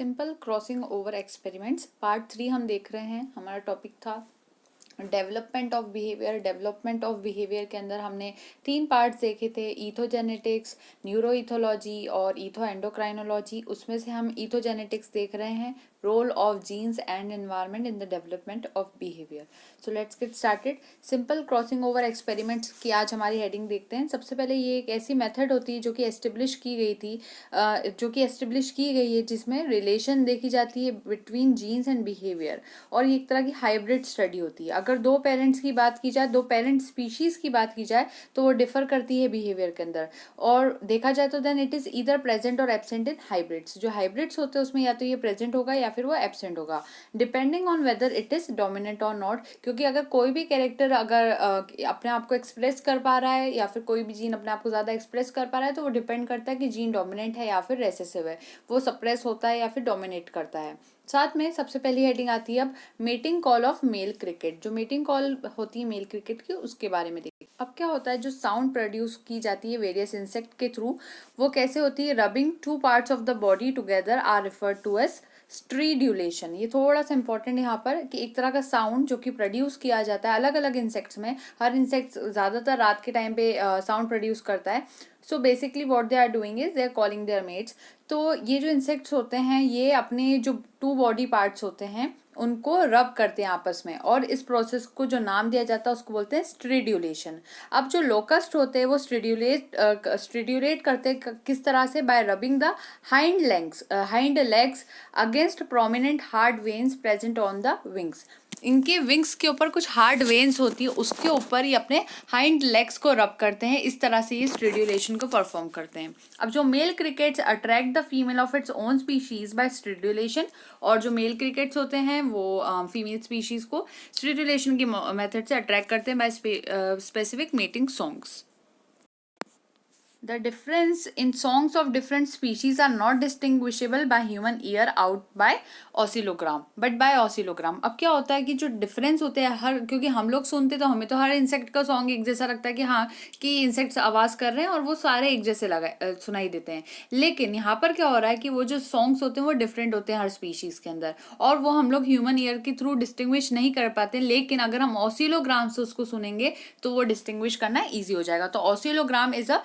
Simple crossing over experiments part 3 हम देख रहे हैं। हमारा टॉपिक था development of behaviour. Development of behaviour के अंदर हमने 3 पार्ट्स देखे थे, ईथोजेनेटिक्स, न्यूरोइथोलॉजी और ईथो एंडोक्राइनोलॉजी। उसमें से हम ईथोजेनेटिक्स देख रहे हैं, role of genes and environment in the development of behaviour. So let's get started. Simple crossing over experiments की आज हमारी हेडिंग देखते हैं। सबसे पहले ये एक ऐसी मेथड होती है जो कि एस्टेब्लिश की गई थी, जिसमें रिलेशन देखी जाती है बिटवीन जीन्स एंड बिहेवियर, और ये एक तरह की हाइब्रिड स्टडी होती है। अगर दो पेरेंट्स की बात की जाए, दो पेरेंट स्पीशीज की बात की जाए, तो वो डिफर करती है बिहेवियर के अंदर, और देखा जाए तो then it is either present और एब्सेंट इन हाइब्रिड्स। जो हाइब्रिड्स होते हैं उसमें या तो ये प्रेजेंट होगा या फिर वो एब्सेंट होगा, depending on whether it is dominant और नॉट। क्योंकि अगर कोई भी कैरेक्टर अगर अपने आप को एक्सप्रेस कर पा रहा है या फिर कोई भी जीन अपने आप को ज्यादा एक्सप्रेस कर पा रहा है, तो वो डिपेंड करता है कि जीन डोमिनेंट है या फिर रेसेसिव है, वो सप्रेस होता है या फिर डोमिनेट करता है। साथ में सबसे पहली हेडिंग आती है अब mating call of male cricket. जो मेटिंग कॉल होती है मेल क्रिकेट की, उसके बारे में देखिए। अब क्या होता है, जो साउंड प्रोड्यूस की जाती है वेरियस इंसेक्ट के थ्रू, वो कैसे होती है? Rubbing two parts of the body together are referred to as stridulation. ये थोड़ा सा इंपॉर्टेंट है यहाँ पर कि एक तरह का साउंड जो कि प्रोड्यूस किया जाता है अलग अलग इंसेक्ट्स में। हर इंसेक्ट ज्यादातर रात के टाइम पे साउंड प्रोड्यूस करता है। So basically what they are doing is they are calling their mates. तो ये जो इंसेक्ट्स होते हैं, ये अपने जो 2 बॉडी पार्ट्स होते हैं उनको रब करते हैं आपस में, और इस प्रोसेस को जो नाम दिया जाता है उसको बोलते हैं स्ट्रीड्यूलेशन। अब जो लोकस्ट होते हैं वो स्ट्रीड्यूलेट करते हैं किस तरह से? Bye rubbing the hind legs against prominent hard veins present on the wings. इनके विंग्स के ऊपर कुछ हार्ड वेन्स होती है, उसके ऊपर ये अपने हाइंड लेग्स को रब करते हैं। इस तरह से ये स्ट्रीड्यूलेशन को परफॉर्म करते हैं। अब जो male crickets attract the female of its own species by stridulation, और जो मेल क्रिकेट्स होते हैं वो फीमेल स्पीशीज को स्ट्रीड्यूलेशन की मेथड से अट्रैक्ट करते हैं by specific mating songs. The difference in songs of different species are not distinguishable by human ear out by oscillogram, but by oscillogram। अब क्या होता है कि जो डिफरेंस होते हैं हर, क्योंकि हम लोग सुनते तो हमें तो हर इंसेक्ट का सॉन्ग एक जैसा लगता है कि हाँ कि इंसेक्ट्स आवाज कर रहे हैं और वो सारे एक जैसे सुनाई देते हैं। लेकिन यहाँ पर क्या हो रहा है कि वो जो सॉन्ग्स होते हैं वो डिफरेंट होते हैं हर स्पीशीज के अंदर, और वो हम लोग ह्यूमन ईयर के थ्रू डिस्टिंग्विश नहीं कर पाते। लेकिन अगर हम ऑसिलोग्राम से उसको सुनेंगे तो वो डिस्टिंग्विश करना ईजी हो जाएगा। तो oscillogram is a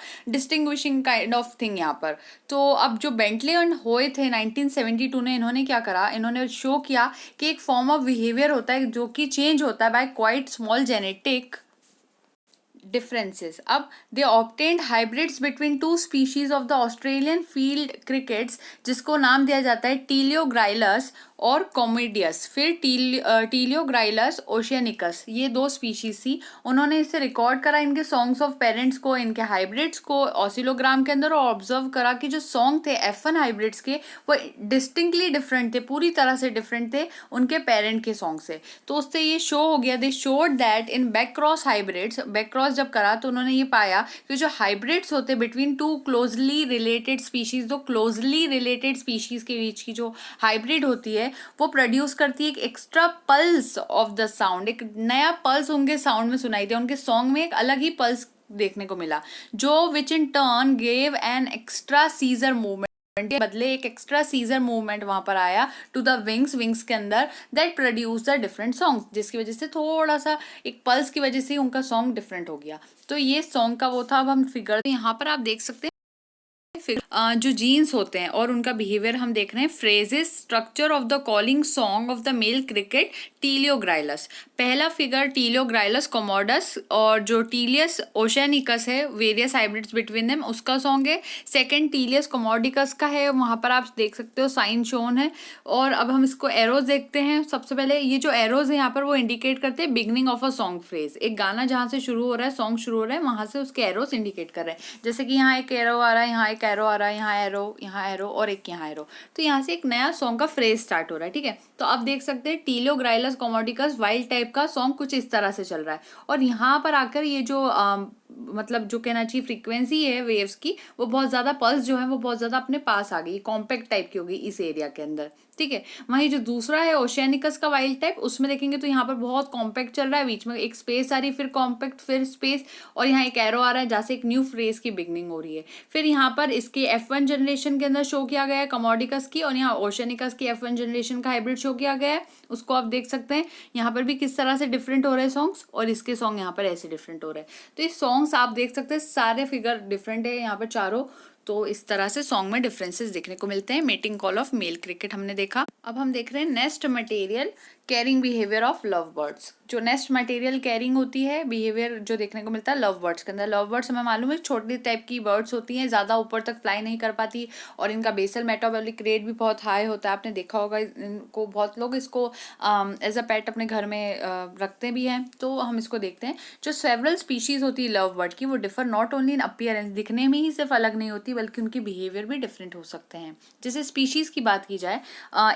distinguishing kind of thing यहाँ पर। तो अब जो बेंटले एंड होए थे 1972 ने, इन्होंने क्या करा, इन्होंने शो किया कि एक फॉर्म ऑफ बिहेवियर होता है जो कि चेंज होता है by quite small genetic differences। अब they obtained hybrids between 2 species of the Australian field crickets, जिसको नाम दिया जाता है टीलियोग्राइलस और कॉमेडियस। फिर टीलियोग्राइलस ओशियनिकस, ये 2 स्पीशीज थी। उन्होंने इसे रिकॉर्ड करा इनके सॉन्ग्स ऑफ पेरेंट्स को, इनके हाइब्रिड्स को ऑसिलोग्राम के अंदर, और ऑब्जर्व करा कि जो सॉन्ग थे F1 हाइब्रिड्स के वो डिस्टिंक्टली डिफरेंट थे, पूरी तरह से डिफरेंट थे उनके पेरेंट के सॉन्ग से। तो उससे ये शो हो गया, they showed that in back cross hybrids, back cross जब करा तो उन्होंने ये पाया कि जो हाइब्रिड्स होते between 2 closely related species, 2 closely related species के बीच की जो हाइब्रिड होती है वो प्रोड्यूस करती है एक extra pulse of the sound. एक नया पल्स उनके साउंड में सुनाई दिया, उनके सॉन्ग में एक अलग ही पल्स देखने को मिला, जो which in turn gave an extra seizure movement के बदले एक एक्स्ट्रा सीजर मूवमेंट वहां पर आया टू द विंग्स के अंदर, that produce the different songs, जिसकी वजह से थोड़ा सा एक पल्स की वजह से उनका सॉन्ग डिफरेंट हो गया। तो ये सॉन्ग का वो था। अब हम फिगर यहाँ पर आप देख सकते हैं जो जीन्स होते हैं और उनका बिहेवियर हम देख रहे हैं। Phrases structure of the calling song of the male cricket Teleogryllus. पहला फिगर टीलियोग्राइलस कॉमोडस, और जो टीलियस ओशियनिकस है, वेरियस हाइब्रिड्स बिटवीन देम, उसका सॉन्ग है। सेकंड टीलियस कॉमोडिकस का है, वहां पर आप देख सकते हो साइन शोन है। और अब हम इसको एरोज देखते हैं। सबसे पहले ये जो एरोज है यहाँ पर वो इंडिकेट करते हैं beginning of a song phrase. एक गाना जहाँ से शुरू हो रहा है, सॉन्ग शुरू हो रहा है, वहां से उसके एरोज इंडिकेट कर रहे हैं। जैसे कि यहाँ एक एरो आ रहा है, यहाँ एक एरो आ रहा है, यहाँ एरो और एक यहाँ एरो, तो यहाँ से एक नया सॉन्ग का फ्रेज स्टार्ट हो रहा है। ठीक है, तो आप देख सकते हैं टीलियोग्राइलस कॉमोडिकस वाइल्ड टाइप का सॉन्ग कुछ इस तरह से चल रहा है। और यहाँ पर आकर ये जो मतलब जो कहना चाहिए फ्रीक्वेंसी है वेव्स की, वो बहुत ज़्यादा पल्स जो है वो बहुत ज़्यादा अपने पास आ गई, कॉम्पैक्ट टाइप की होगी इस एरिया के अंदर, ठीक है। वहीं जो दूसरा है ओशियानिकस का वाइल्ड टाइप, उसमें देखेंगे तो यहाँ पर बहुत कॉम्पैक्ट चल रहा है, बीच में एक स्पेस आ रही है, फिर कॉम्पैक्ट, फिर स्पेस, और यहाँ एक एरो आ रहा है जहाँ से एक न्यू फ्रेज की बिगनिंग हो रही है। फिर यहाँ पर इसके F1 जनरेशन के अंदर शो किया गया है कमोडिकस की, और यहाँ ओशियानिकस की F1 जनरेशन का हाइब्रिड शो किया गया है, उसको आप देख सकते हैं। यहाँ पर भी किस तरह से डिफरेंट हो रहे हैं सॉन्ग्स, और इसके सॉन्ग यहाँ पर ऐसे डिफरेंट हो रहे हैं। तो ये सॉन्ग्स आप देख सकते हैं सारे फिगर डिफरेंट है यहाँ पर चारों। तो इस तरह से सॉन्ग में डिफरेंसेस देखने को मिलते हैं। Mating call of male cricket हमने देखा। अब हम देख रहे हैं nest material carrying behaviour of love birds. जो नेस्ट मटेरियल कैरिंग होती है बिहेवियर जो देखने को मिलता है लव बर्ड्स के अंदर। लव बर्ड्स हमें मालूम है छोटी टाइप की बर्ड्स होती हैं, ज़्यादा ऊपर तक फ्लाई नहीं कर पाती, और इनका बेसल मेटाबॉलिक रेट भी बहुत हाई होता है। आपने देखा होगा इनको, बहुत लोग इसको एज अ पेट अपने घर में रखते भी हैं। तो हम इसको देखते हैं। जो सेवरल स्पीशीज होती है लव बर्ड की, वो differ not only in appearance, दिखने में ही सिर्फ अलग नहीं होती बल्कि उनकी बिहेवियर भी डिफरेंट हो सकते हैं। जैसे स्पीशीज की बात की जाए,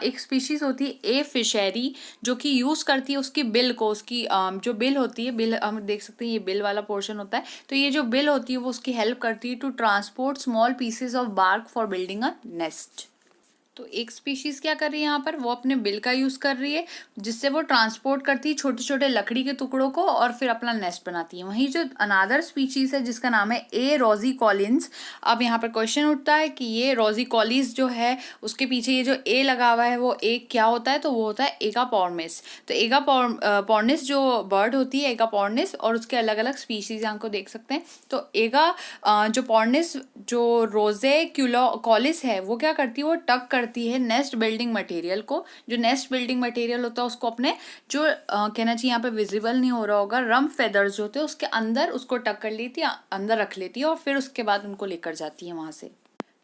एक स्पीशीज होती है ए फिशेरी, जो कि यूज करती है उसकी बिल को, उसकी जो बिल होती है, बिल हम देख सकते हैं ये बिल वाला पोर्शन होता है, तो ये जो बिल होती है वो उसकी हेल्प करती है to transport small pieces of bark for building a nest. तो एक स्पीशीज क्या कर रही है यहाँ पर, वो अपने बिल का यूज कर रही है जिससे वो ट्रांसपोर्ट करती है छोटे छोटे लकड़ी के टुकड़ों को और फिर अपना नेस्ट बनाती है। वहीं जो अनादर स्पीशीज है जिसका नाम है ए रोजी कॉलिन्स। अब यहाँ पर क्वेश्चन उठता है कि ये रोजी कॉलिस जो है उसके पीछे ये जो ए लगा हुआ है वो ए क्या होता है, तो वो होता है एगापोर्मिस। तो एगापोर्निस जो बर्ड होती है एगापोर्निस, और उसके अलग अलग स्पीशीज यहाँ को देख सकते हैं। तो जो पोर्निस जो रोजे कॉलिस है वो क्या करती है, वो टक करती है नेस्ट बिल्डिंग मटेरियल को। जो नेस्ट बिल्डिंग मटेरियल होता है उसको अपने जो कहना चाहिए यहाँ पे विजिबल नहीं हो रहा होगा, रम्प फेदर्स जो होते हैं उसके अंदर उसको टक कर लेती है, अंदर रख लेती है, और फिर उसके बाद उनको लेकर जाती है वहां से।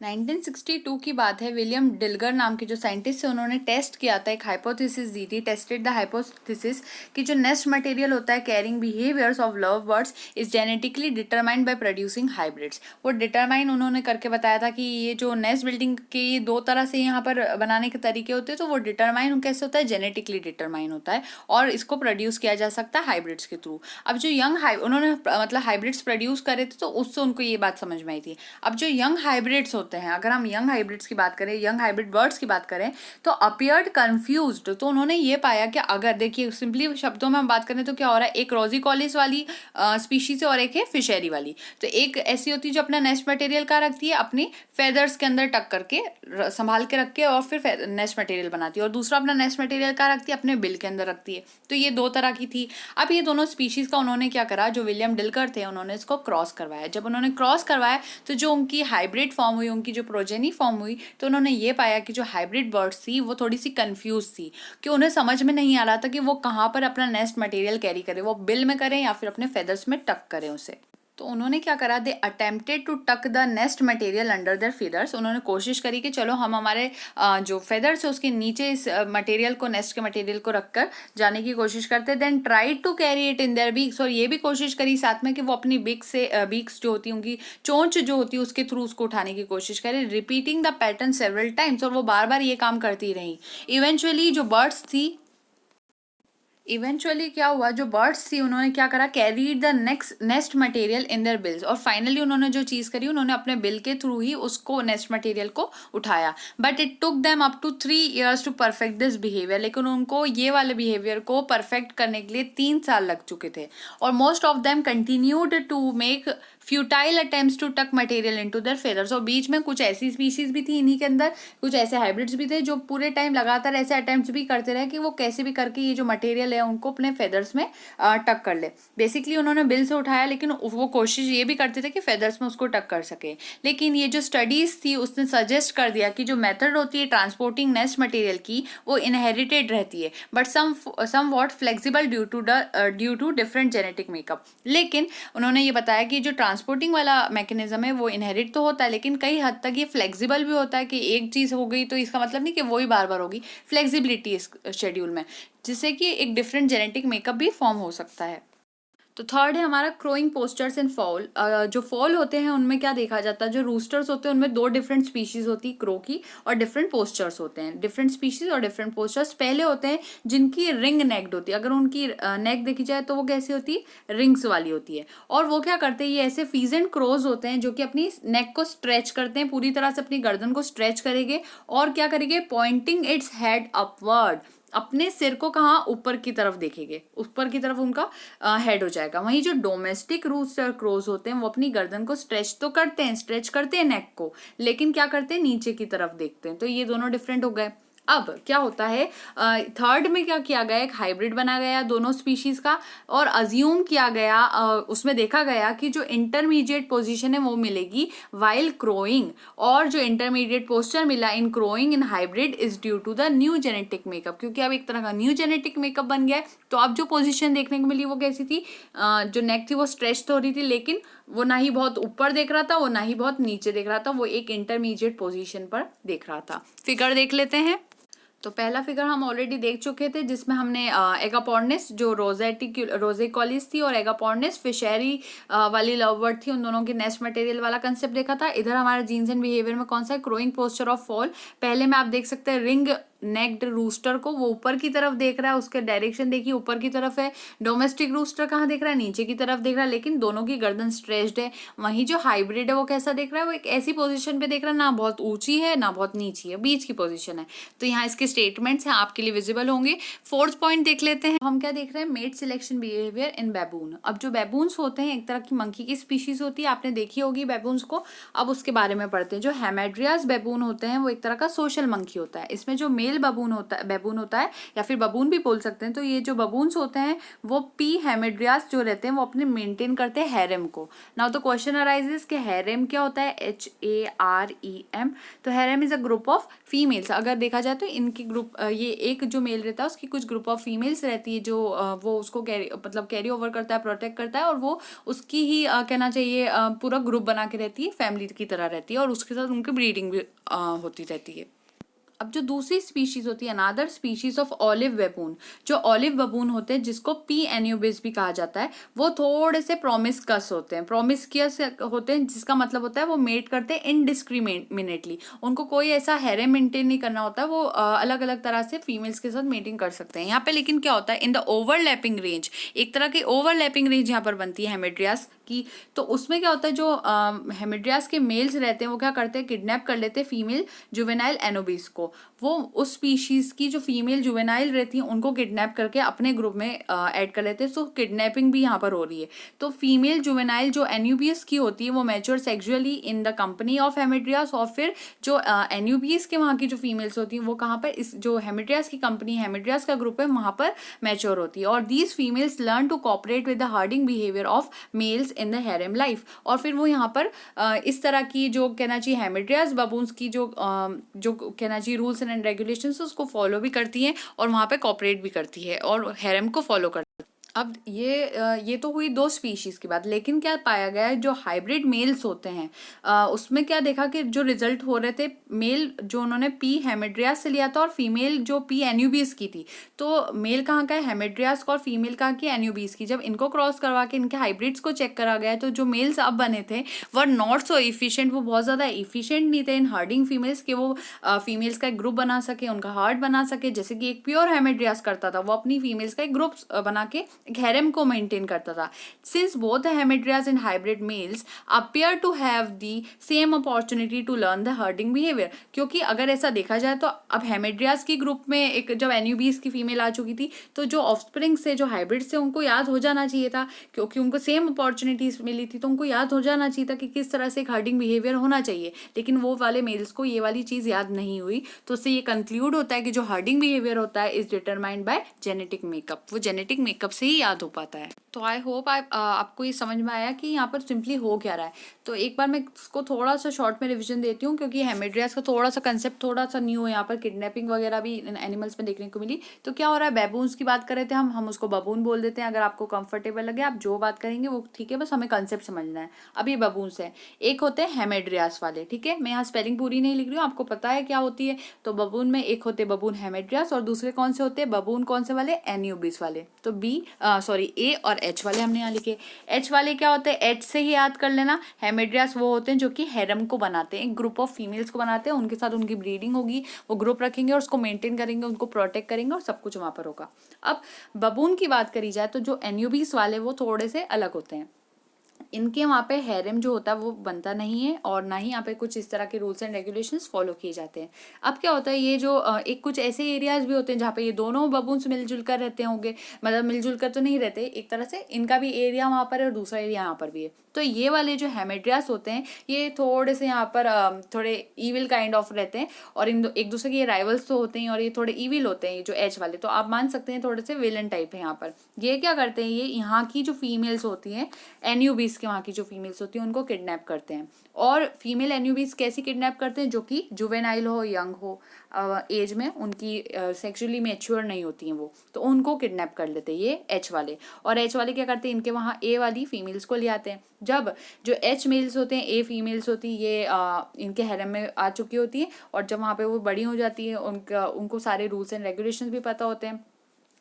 1962 की बात है। विलियम डिल्गर नाम के जो साइंटिस्ट है उन्होंने टेस्ट किया था, एक हाइपोथेसिस दी थी, टेस्टेड द हाइपोथेसिस कि जो नेस्ट मटेरियल होता है carrying behaviours of love birds is genetically determined by producing hybrids. वो डिटरमाइन उन्होंने करके बताया था कि ये जो नेस्ट बिल्डिंग के ये दो तरह से यहाँ पर बनाने के तरीके होते हैं, तो वो डिटरमाइन कैसे होता है, जेनेटिकली डिटरमाइन होता है, और इसको प्रोड्यूस किया जा सकता है हाइब्रिड्स के थ्रू। अब जो उन्होंने मतलब हाइब्रिड्स प्रोड्यूस करे थे तो उससे उनको ये बात समझ में आई थी। अब जो यंग हाइब्रिड्स होते हैं, अगर हम यंग हाइब्रिड्स की बात करें, यंग हाइब्रिड बर्ड्स की बात करें, तो अपीयर्ड कंफ्यूज्ड। तो उन्होंने ये पाया कि अगर देखिए सिंपली शब्दों में हम बात करें तो क्या हो रहा है, एक रोजी कॉलिस वाली स्पीशीज है और एक है फिशेरी वाली। तो एक ऐसी होती है जो अपना नेस्ट मटेरियल का रखती है अपनी फेदर्स के अंदर टक करके संभाल के रख के, और फिर नेस्ट मटेरियल बनाती है, और दूसरा अपना नेस्ट मटेरियल का रखती है अपने बिल के अंदर रखती है। तो ये दो तरह की थी। अब ये दोनों स्पीशीज का उन्होंने क्या करा, जो विलियम डिल्कर थे उन्होंने इसको क्रॉस करवाया। जब उन्होंने क्रॉस करवाया तो जो उनकी हाइब्रिड फॉर्म हुई, उनकी जो प्रोजेनी फॉर्म हुई, तो उन्होंने ये पाया कि जो हाइब्रिड बर्ड्स थी वो थोड़ी सी कंफ्यूज थी, कि उन्हें समझ में नहीं आ रहा था कि वो कहाँ पर अपना नेस्ट मटेरियल कैरी करें, वो बिल में करें या फिर अपने फेदर्स में टक करें उसे। तो उन्होंने क्या करा, दे अटेम्प्टेड टू टक the nest material under their feathers. उन्होंने कोशिश करी कि चलो हम हमारे जो फेदर्स है उसके नीचे इस मटेरियल को, नेस्ट के मटेरियल को रखकर जाने की कोशिश करते। Then tried to carry it in their beaks, और ये भी कोशिश करी साथ में कि वो अपनी बीक्स जो होती है, उनकी चोंच जो होती है उसके थ्रू उसको उठाने की कोशिश करे, repeating the pattern several times, और वो बार बार ये काम करती रही। इवेंचुअली जो बर्ड्स थी, इवेंचुअली क्या हुआ, जो बर्ड्स थी उन्होंने क्या करा, carried the nest material in their bills, और फाइनली उन्होंने जो चीज़ करी, उन्होंने अपने बिल के थ्रू ही उसको नेस्ट मटेरियल को उठाया। But it took them up to 3 years to perfect this behaviour. लेकिन उनको ये वाले बिहेवियर को परफेक्ट करने के लिए 3 साल लग चुके थे, और most of them continued to make futile attempts to tuck material into their feathers. और बीच में कुछ ऐसी स्पीशीज भी थी इन्हीं के अंदर, कुछ ऐसे हाइब्रिड्स भी थे जो पूरे टाइम लगातार ऐसे अटेम्प्ट्स भी करते रहे कि वो कैसे भी करके ये जो मटेरियल है उनको अपने फेदर्स में टक कर ले। बेसिकली उन्होंने बिल से उठाया, लेकिन वो कोशिश ये भी करते थे कि फेदर्स में उसको टक कर सके। लेकिन ये जो स्टडीज थी उसने सजेस्ट कर दिया कि जो मेथड होती है ट्रांसपोर्टिंग नेस्ट मटेरियल की, वो इनहेरिटेड रहती है, but somewhat flexible due to different genetic makeup. लेकिन उन्होंने ये बताया कि जो ट्रांसपोर्टिंग वाला मैकेनिज्म है वो इनहेरिट तो होता है, लेकिन कई हद तक ये फ्लेक्सिबल भी होता है, कि एक चीज़ हो गई तो इसका मतलब नहीं कि वही बार बार होगी, फ्लेक्सिबिलिटी इस शेड्यूल में, जिससे कि एक डिफरेंट जेनेटिक मेकअप भी फॉर्म हो सकता है। तो थर्ड है हमारा क्रोइंग पोस्टर्स एंड फॉल। जो फॉल होते हैं उनमें क्या देखा जाता है, जो रूस्टर्स होते हैं उनमें दो डिफरेंट स्पीशीज होती है क्रो की, और डिफरेंट पोस्टर्स होते हैं, डिफरेंट स्पीशीज और डिफरेंट पोस्टर्स। पहले होते हैं जिनकी रिंग नेक्ड होती है, अगर उनकी नेक देखी जाए तो वो कैसी होती है, रिंग्स वाली होती है। और वो क्या करते हैं, ये ऐसे फीजेंट क्रोज होते हैं जो कि अपनी नेक को स्ट्रेच करते हैं, पूरी तरह से अपनी गर्दन को स्ट्रेच करेंगे और क्या करेंगे, पॉइंटिंग इट्स हेड अपवर्ड, अपने सिर को कहाँ, ऊपर की तरफ देखेंगे, ऊपर की तरफ उनका हेड हो जाएगा। वहीं जो डोमेस्टिक रूस्टर क्रोज होते हैं वो अपनी गर्दन को स्ट्रेच तो करते हैं, स्ट्रेच करते हैं नेक को, लेकिन क्या करते हैं, नीचे की तरफ देखते हैं। तो ये दोनों डिफरेंट हो गए। अब क्या होता है, थर्ड में क्या किया गया, एक हाइब्रिड बना गया दोनों स्पीशीज का, और अज्यूम किया गया, उसमें देखा गया कि जो इंटरमीडिएट पोजीशन है वो मिलेगी वाइल क्रोइंग, और जो इंटरमीडिएट पोस्चर मिला in crowing in hybrid is due to the new genetic makeup, क्योंकि अब एक तरह का न्यू जेनेटिक मेकअप बन गया है। तो अब जो पोजीशन देखने को मिली वो कैसी थी, जो नेक थी वो स्ट्रेच तो हो रही थी, लेकिन वो ना ही बहुत ऊपर देख रहा था, वो ना ही बहुत नीचे देख रहा था, वो एक इंटरमीडिएट पोजीशन पर देख रहा था। फिगर देख लेते हैं। तो पहला फिगर हम ऑलरेडी देख चुके थे, जिसमें हमने एगापोर्निस जो रोजेकॉलिस थी और एगापोर्निस फिशेरी वाली लव बर्ड थी, उन दोनों के नेस्ट मटेरियल वाला कंसेप्ट देखा था। इधर हमारा जीन्स एंड बिहेवियर में कौन सा है, क्रोइंग पोस्चर ऑफ फॉल। पहले में आप देख सकते हैं रिंग नेक्ड रूस्टर को, वो ऊपर की तरफ देख रहा है, उसके डायरेक्शन देखिए ऊपर की तरफ है। डोमेस्टिक रूस्टर कहाँ देख रहा है, नीचे की तरफ देख रहा है, लेकिन दोनों की गर्दन स्ट्रेच्ड है। वहीं जो हाइब्रिड है वो कैसा देख रहा है, वो एक ऐसी पोजीशन पे देख रहा है, ना बहुत ऊंची है ना बहुत नीची है, बीच की पोजीशन है। तो यहाँ इसके स्टेटमेंट्स हैं, आपके लिए विजिबल होंगे। फोर्थ पॉइंट देख लेते हैं, हम क्या देख रहे हैं, मेट सिलेक्शन बिहेवियर इन बैबून। अब जो बैबून्स होते हैं एक तरह की मंकी की स्पीशीज होती है, आपने देखी होगी बैबून्स को। अब उसके बारे में पढ़ते हैं। जो हेमेड्रियास बैबून होते हैं वो एक तरह का सोशल मंकी होता है। इसमें जो मेल बैबून होता है या फिर बबून भी बोल सकते हैं। तो ये जो बबून्स होते हैं वो पी हेमेड्रियास जो रहते हैं वो अपने मेंटेन करते हैं हैरेम को। नाउ तो क्वेश्चन अराइजेस कि हैरेम क्या होता है, HAREM। तो harem is a group of females. अगर देखा जाए तो इनकी ग्रुप, ये एक जो मेल रहता है उसकी कुछ ग्रुप ऑफ फीमेल्स रहती है, जो वो उसको कैरी ओवर करता है, प्रोटेक्ट करता है, और वो उसकी ही कहना चाहिए पूरा ग्रुप बना के रहती है, फैमिली की तरह रहती है, और उसके साथ उनकी ब्रीडिंग भी होती रहती है। अब जो दूसरी स्पीशीज होती है, अनादर स्पीशीज ऑफ ऑलिव बबून, जो ऑलिव बबून होते हैं जिसको पी एन्यूबिस भी कहा जाता है, वो थोड़े से प्रोमिस्कस होते हैं, प्रोमिस्कियस होते हैं, जिसका मतलब होता है वो मेट करते हैं इनडिस्क्रिमिनेटली। उनको कोई ऐसा हैरेम मेंटेन नहीं करना होता, वो अलग अलग तरह से फीमेल्स के साथ मेटिंग कर सकते हैं। यहाँ पे लेकिन क्या होता है, इन द ओवरलैपिंग रेंज, एक तरह की ओवरलैपिंग रेंज यहाँ पर बनती है हेमेड्रियास की। तो उसमें क्या होता है, जो हेमेड्रियास के मेल्स रहते हैं वो क्या करते हैं, किडनैप कर लेते हैं फीमेल जुवेनाइल एनोबिस को। वो उस स्पीशीज की जो फीमेल जुवेनाइल रहती हैं उनको किडनैप करके अपने ग्रुप में ऐड कर लेते हैं। सो किडनैपिंग भी यहाँ पर हो रही है। तो फीमेल जुवेनाइल जो एन्यूबियस की होती है वो mature sexually in the company of hamadryas, और फिर जो एन्यूबियस के वहाँ की जो फीमेल्स होती हैं वो कहाँ पर, इस जो हेमेड्रियास की कंपनी, हेमेड्रियास का ग्रुप है, वहाँ पर मैच्योर होती है। और these females learn to cooperate with the herding behaviour of males in the harem life. और फिर वो यहाँ पर इस तरह की जो कहना चाहिए हेमेड्रियास बबून्स की जो कहना चाहिए रूल्स एंड रेगुलेशंस उसको फॉलो भी करती हैं, और वहाँ पे कॉपरेट भी करती है और हैरेम को फॉलो करती है। अब ये तो हुई दो स्पीशीज की बात, लेकिन क्या पाया गया है, जो हाइब्रिड मेल्स होते हैं उसमें क्या देखा कि जो रिजल्ट हो रहे थे, मेल जो उन्होंने पी हेमेड्रियास से लिया था और फीमेल जो पी एन्यूबियस की थी। तो मेल कहाँ का है, हेमेड्रियास का, और फीमेल कहाँ की, एन्यूबियस की। जब इनको क्रॉस करवा के इनके हाइब्रिड्स को चेक करा गया तो जो मेल्स अब बने थे वो नॉट सो इफिशियंट, वो बहुत ज़्यादा इफिशियंट नहीं थे इन हार्डिंग फीमेल्स के, वो फीमेल्स का एक ग्रुप बना सके, उनका हार्ड बना सके, जैसे कि एक प्योर हेमेड्रियास करता था। वो अपनी फीमेल्स का एक ग्रुप बना के एक हैरेम को मेंटेन करता था। Since both the hamadryas and hybrid males appear to have the same opportunity to learn the herding behaviour, क्योंकि अगर ऐसा देखा जाए तो अब हेमेड्रियास की ग्रुप में एक जब एन्यूबीस की फीमेल आ चुकी थी, तो जो ऑफस्प्रिंग से, जो हाइब्रिड से, उनको याद हो जाना चाहिए था, क्योंकि उनको सेम अपॉर्चुनिटीज मिली थी, तो उनको याद हो जाना चाहिए था कि किस तरह से एक हर्डिंग बिहेवियर होना चाहिए। लेकिन वो वाले मेल्स को ये वाली चीज़ याद नहीं हुई। तो उससे ये कंक्लूड होता है कि जो हर्डिंग बिहेवियर होता है is determined by genetic makeup, वो जेनेटिक मेकअप से ही याद हो पाता है। तो आई होप आपको ये समझ में आया कि यहाँ पर सिंपली हो क्या रहा है। तो एक बार मैं इसको थोड़ा सा शॉर्ट में रिवीजन देती हूँ, क्योंकि हेमेड्रियास का थोड़ा सा कंसेप्ट थोड़ा सा न्यू है, यहाँ पर किडनैपिंग वगैरह भी एनिमल्स में देखने को मिली। तो क्या हो रहा है, बैबून्स की बात कर रहे थे हम उसको बबून बोल देते हैं। अगर आपको कंफर्टेबल लगे आप जो बात करेंगे वो ठीक है, बस हमें कंसेप्ट समझना है। अब ये बबून्स है, एक होते हैं हेमेड्रियास वाले, ठीक है, मैं यहाँ स्पेलिंग पूरी नहीं लिख रही हूँ, आपको पता है क्या होती है। तो बबून में एक होते बबून हेमेड्रियास, और दूसरे कौन से होते हैं बबून, कौन से वाले, एन्यूबिस वाले। तो ए और एच वाले हमने यहाँ लिखे। एच वाले क्या होते हैं, एच से ही याद कर लेना, हेमिड्रियास वो होते हैं जो कि हैरम को बनाते हैं, एक ग्रुप ऑफ फीमेल्स को बनाते हैं, उनके साथ उनकी ब्रीडिंग होगी, वो ग्रुप रखेंगे और उसको मेंटेन करेंगे, उनको प्रोटेक्ट करेंगे और सब कुछ वहाँ पर होगा। अब बबून की बात करी जाए तो जो एन्यूबीस वाले वो थोड़े से अलग होते हैं, इनके वहाँ पे हैरम जो होता है वो बनता नहीं है और ना ही यहाँ पे कुछ इस तरह के रूल्स एंड रेगुलेशंस फॉलो किए जाते हैं। अब क्या होता है, ये जो एक कुछ ऐसे एरियाज भी होते हैं जहाँ पे ये दोनों बबून्स मिलजुल कर रहते होंगे, मतलब मिलजुल कर तो नहीं रहते, एक तरह से इनका भी एरिया वहाँ पर है और दूसरा एरिया यहाँ पर भी है। तो ये वाले जो हेमेड्रियास होते हैं ये थोड़े से यहाँ पर थोड़े ईविल काइंड ऑफ रहते हैं और एक दूसरे के राइवल्स तो होते हैं और ये थोड़े ईविल होते हैं, जो एच वाले तो आप मान सकते हैं थोड़े से विलन टाइप है यहाँ पर। ये क्या करते हैं, ये यहाँ की जो फीमेल्स होती हैं एन्यूबीस के, वहाँ की जो फीमेल्स होती हैं उनको किडनैप करते हैं। और फीमेल एन्यूबीस कैसी किडनैप करते हैं, जो कि जुवेनाइल हो, यंग हो एज में, उनकी सेक्सुअली मैच्योर नहीं होती हैं वो, तो उनको किडनैप कर लेते हैं ये एच वाले। और एच वाले क्या करते हैं, इनके वहाँ ए वाली फीमेल्स को ले आते हैं। जब जो एच मेल्स होते हैं, ए फीमेल्स होती है, ये इनके हैरम में आ चुकी होती हैं और जब वहाँ पे वो बड़ी हो जाती है उनको सारे रूल्स एंड रेगुलेशंस भी पता होते हैं।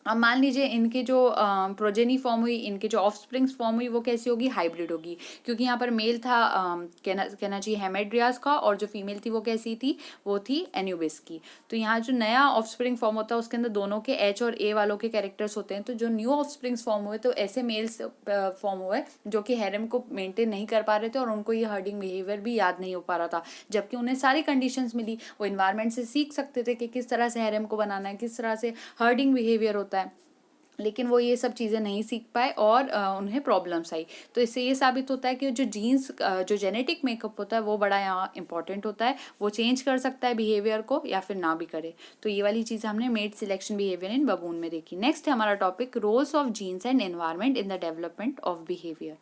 अब मान लीजिए इनके जो प्रोजेनी फॉर्म हुई, इनके जो ऑफस्प्रिंग्स फॉर्म हुई वो कैसी होगी, हाइब्रिड होगी, क्योंकि यहाँ पर मेल था कहना चाहिए हेमेड्रियास का और जो फीमेल थी वो कैसी थी, वो थी एन्यूबिस की। तो यहाँ जो नया ऑफस्प्रिंग फॉर्म होता है उसके अंदर दोनों के एच और ए वालों के कैरेक्टर्स होते हैं। तो जो न्यू ऑफस्प्रिंग्स फॉर्म हुए तो ऐसे मेल्स फॉर्म हुए जो कि हैरम को मेंटेन नहीं कर पा रहे थे और उनको ये हर्डिंग बिहेवियर भी याद नहीं हो पा रहा था, जबकि उन्हें सारी कंडीशंस मिली, वो इन्वायरमेंट से सीख सकते थे कि किस तरह से हैरम को बनाना है, किस तरह से हर्डिंग बिहेवियर होता है, लेकिन वो ये सब चीज़ें नहीं सीख पाए और उन्हें प्रॉब्लम्स आई। तो इससे ये साबित होता है कि जो जीन्स जो जेनेटिक मेकअप होता है वो बड़ा यहाँ इंपॉर्टेंट होता है, वो चेंज कर सकता है बिहेवियर को या फिर ना भी करे। तो ये वाली चीज़ हमने mate selection behaviour in baboon में देखी। नेक्स्ट है हमारा topic roles of genes and environment in the development of behaviour.